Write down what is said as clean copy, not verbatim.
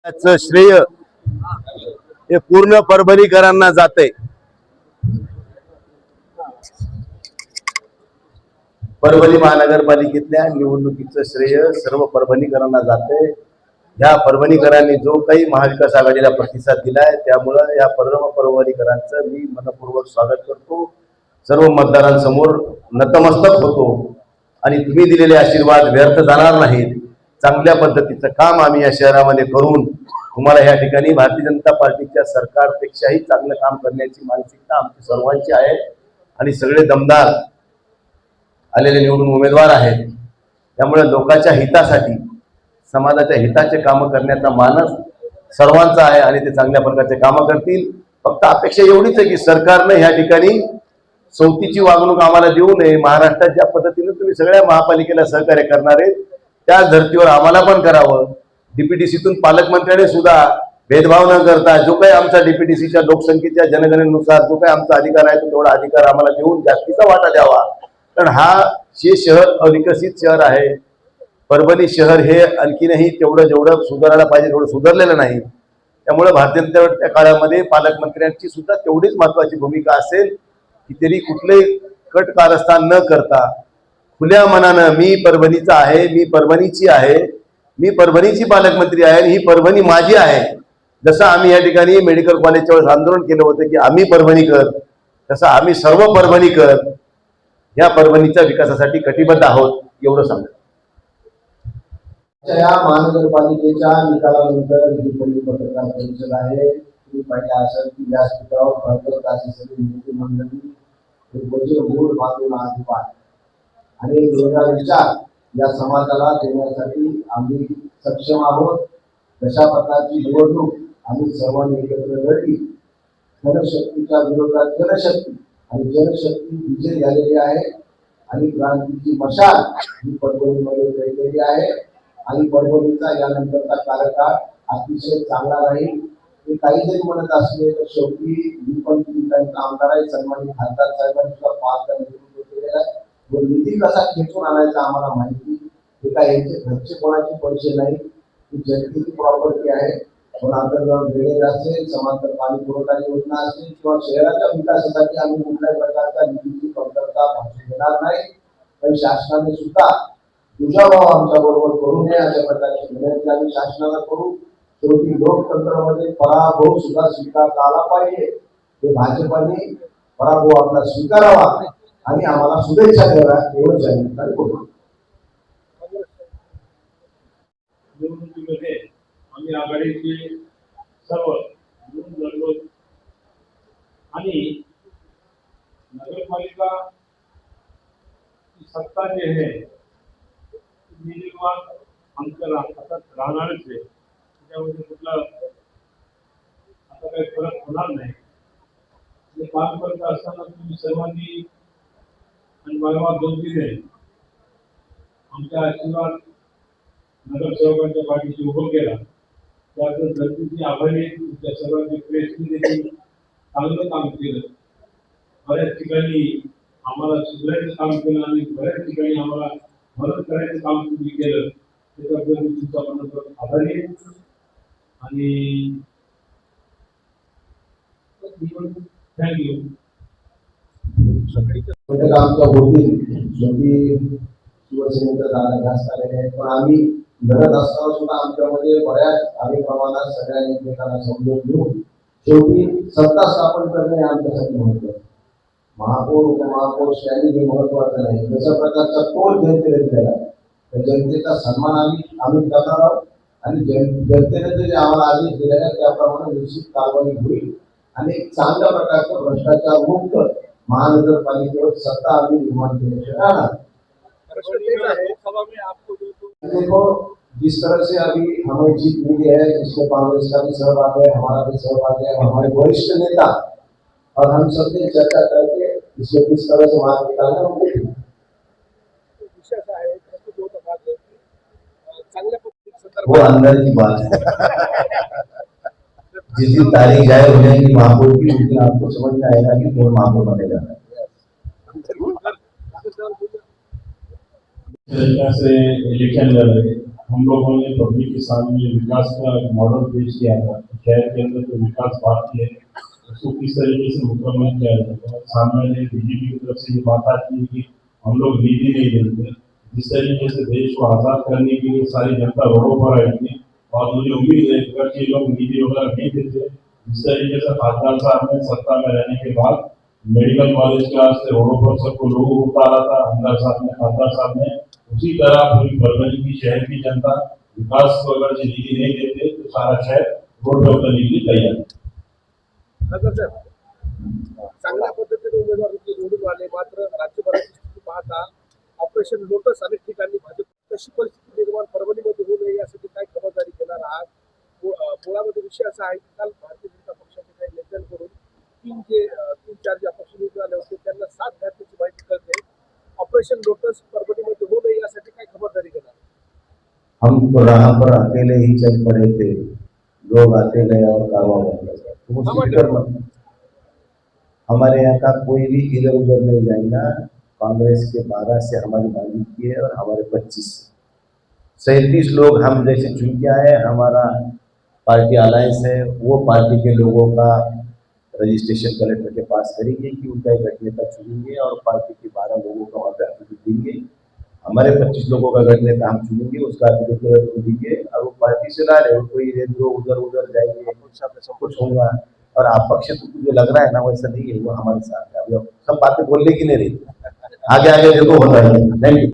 त्याचं श्रेय हे पूर्ण परभणीकरांना जाते। परभणी महानगरपालिकेतल्या निवडणुकीचं श्रेय सर्व परभणीकरांना जाते। या परभणीकरांनी जो काही महाविकास आघाडीला प्रतिसाद दिलाय त्यामुळे या परभणीकरांचं मी मनपूर्वक स्वागत करतो। सर्व मतदारांसमोर नतमस्तक होतो आणि तुम्ही दिलेले आशीर्वाद व्यर्थ जाणार नाहीत। चांगल्या पद्धतीचं काम आम्ही या शहरामध्ये करून तुम्हाला या ठिकाणी भारतीय जनता पार्टीच्या सरकारपेक्षाही चांगलं काम करण्याची मानसिकता आमची सर्वांची आहे आणि सगळे दमदार आलेले निवडून उमेदवार आहेत। त्यामुळे लोकांच्या हितासाठी समाजाच्या हिताचे काम करण्याचा मानस सर्वांचा आहे आणि ते चांगल्या प्रकारचे काम करतील। फक्त अपेक्षा एवढीच आहे की सरकारने या ठिकाणी सवतीची वागणूक आम्हाला देऊ नये। महाराष्ट्रात ज्या पद्धतीने तुम्ही सगळ्या महापालिकेला सहकार्य करणार आहे त्या धर्तीवर आम्हाला पण करावं। डीपीटीसीतून पालकमंत्र्यांनी सुद्धा भेदभाव न करता जो काही आमचा डीपीटीसीच्या लोकसंख्येच्या जनगणनेनुसार जो काही आमचा अधिकार आहे तो तेवढा अधिकार आम्हाला देऊन जास्तीचा वाटा द्यावा। कारण हे शहर अविकसित शहर आहे। परभणी शहर हे आणखीनही जेवढं सुधारायला पाहिजे तेवढं सुधारलेलं नाही। त्यामुळे भारतीय जनता पार्टीच्या काळामध्ये पालकमंत्र्यांची सुद्धा तेवढीच महत्त्वाची भूमिका असेल की त्यांनी कुठलेही कट कारस्थान न करता खुल्या मनानं मी परभणीचा आहे, मी परभणीची आहे, मी परभणीची पालकमंत्री आहे आणि ही परभणी माझी आहे। जसं आम्ही या ठिकाणी मेडिकल कॉलेजच्या वेळेस आंदोलन केलं होतं की आम्ही परभणीकर, तसं आम्ही सर्व परभणीकर या परभणीच्या विकासासाठी कटिबद्ध आहोत एवढं सांगतो। या महानगरपालिकेच्या निकालानंतर ही पत्रकार परिषद आहे। तुम्ही पाहिजे असेल की व्यासपीठावर भरपूर अशी सगळी मोठी मंडळी मूळ बांधून आहेत आणि वेगळा विचार या समाजाला देण्यासाठी आम्ही सक्षम आहोत। तशा प्रकारची निवडणूक आम्ही सर्वांनी एकत्र लढली। जनशक्तीच्या विरोधात जनशक्ती आणि जनशक्ती विजय झालेली आहे आणि क्रांतीची मशाल ही परभणीमध्ये पेटलेली आहे आणि परभणीचा यानंतरचा कार्यकाळ अतिशय चांगला राहील। हे काही जरी म्हणत असले तर शेवटी मी पण त्यांचा आमदार आहे, सन्मानित खासदार साहेबांनी सुद्धा 5 नेतृत्व केलेलं आहे। व निधी कसा खेचून आणायचा आम्हाला माहिती। हे काय यांचे घरचे कोणाचे पैसे नाही, ही जनतेची प्रॉपर्टी आहे। पण अंतर्गत ड्रेनेज असेल, समांतर पाणी पुरवठा योजना असेल किंवा शहराच्या विकासासाठी आम्ही कुठल्याही प्रकारच्या निधीची कमतरता भासू देणार नाही। पण शासनाने सुद्धा दुजाभाव आमच्या बरोबर करू नये अशा प्रकारची विनंती आम्ही शासनाला करू। शेवटी लोकतंत्रामध्ये पराभव सुद्धा स्वीकारता आला पाहिजे। ते भाजपाने पराभव आपला स्वीकारावा आणि आम्हाला शुभेच्छा द्याव्या एवढं जाहीर करू। निवडणुकीमध्ये आम्ही आघाडीचे सर्व मिळून लढलो आणि नगरपालिका सत्ता जी आहे निर्माण आमच्या हातात राहणारच आहे। त्यामध्ये कुठला आता काही फरक होणार नाही। हे काम करत असताना तुम्ही सर्वांनी आणि वारंवार गमतीने आमच्या आशीर्वाद नगरसेवकांच्या पाठीशी उभं केला। त्यातून जनतेची आभारी त्या सर्वांची प्रेसनी देखील चांगलं काम केलं। बऱ्याच ठिकाणी आम्हाला सुधारायचं काम केलं आणि बऱ्याच ठिकाणी आम्हाला मदत करायचं काम तुम्ही केलं। त्याच्याबद्दल मी तुमचा मनपूर्वक आभारी आहे आणि थँक्यू। आमच्या होती शेवटी शिवसेनेचा जागा जास्त आलेले आहेत, पण आम्ही लढत असताना सुद्धा आमच्यामध्ये बऱ्याच काही प्रमाणात सगळ्या एकमेकांना समजून घेऊन शेवटी सत्ता स्थापन करणे आमच्यासाठी महत्त्वाचं। महापौर उपमहापौर स्टँडिंग हे महत्त्वाचं नाही। जशा प्रकारचा तोल जनतेने दिलेला आहे तर जनतेचा सन्मान आम्ही करणार आहोत आणि जनतेने जे आम्हाला आदेश दिलेले आहेत त्याप्रमाणे निश्चित कारवाई होईल आणि चांगल्या प्रकारचं भ्रष्टाचार मुक्त महानगरपालिकेवर सत्ता आम्ही निर्माण केल्याशिवाय राहणार। देखो जिस तरह से अभी हमें जीत मिली है इसमें कांग्रेस का भी सहभाग है, हमारा भी सहभाग है, हमारे वरिष्ठ नेता और हम सब ने चर्चा करके इसमें किस तरह से मार्ग निकालना होगा। वो अंदर की बात है। जिस दिन तारीख जाहिर हो जाएगी महापौर की उस दिन आपको समझ में आएगा कि कौन महापौर बनेगा। से इलेक्शन लड़ रहे हम लोगों ने पब्लिक के सामने विकास का एक मॉडल पेश किया था। शहर के अंदर जो विकास बाकी है उसको किस तरीके से मुकम्मल किया जाएगा। सामने बीजेपी की तरफ से ये बात आती है कि हम लोग निधि नहीं देंगे। जिस तरीके से देश को आज़ाद करने के लिए सारी जनता रोडों पर आई थी और मुझे उम्मीद है कि ये लोग निधि वगैरह नहीं देते। जिस तरीके से खासदार साहब ने सत्ता में रहने के बाद मेडिकल कॉलेज के वास्ते रोडों पर सबको लोगों को उतारा था, हमदार साहब ने, खासदार साहब ने, उसी तरह पूरी परभणी की शहर की जनता विकास को अगर निधि नहीं देते तो सारा शहर रोड पर उतरने के लिए तैयार है। चांगल्या पद्धतीने उमेदवार निवडून आले, मात्र राज्यभराची स्थिती पाहता ऑपरेशन लोटस अनेक ठिकाणी भाजप तशी परिस्थिती निर्माण परभणीमध्ये होऊ नये यासाठी काय खबरदारी घेणार आहात? मुळामध्ये विषय असा आहे की काल भारतीय जनता पक्षाच्या काही नेत्यांकडून तीन चार जे अपक्ष निवडून आले होते त्यांना साथ घातल्याची माहिती कळते. ऑपरेशन लोटस परभणीमध्ये होऊ नये यासाठी काय खबरदारी घेणार? हम तो राह पर अकेले ही चल पड़े थे, लोग आते गए और कारवां बन गया। तुम उसकी फिक्र मत करो। हमारे यहाँ का कोई भी इधर उधर नहीं जाएगा। कांग्रेस के 12 से हमारी बाजी की है और हमारे 25 37 लोग हम जैसे चुन के आए। हमारा पार्टी अलायंस है, वो पार्टी के लोगों का रजिस्ट्रेशन कलेक्टर के पास करेंगे कि उनका एक गठ नेता चुनेंगे और पार्टी के 12 लोगों का वहाँ पे एफिडेविट देंगे। हमारे 25 लोगों का गठ नेता हम चुनेंगे, उसका एफिडेविट देंगे और वो पार्टी से ला रहे हो कोई उधर उधर जाएंगे, कुछ होगा। और आपक्ष को जो लग रहा है ना वैसा नहीं है, वो हमारे साथ है। अभी सब बातें बोलने की नहीं रही, आगे आगे देखो होता है। Thank you.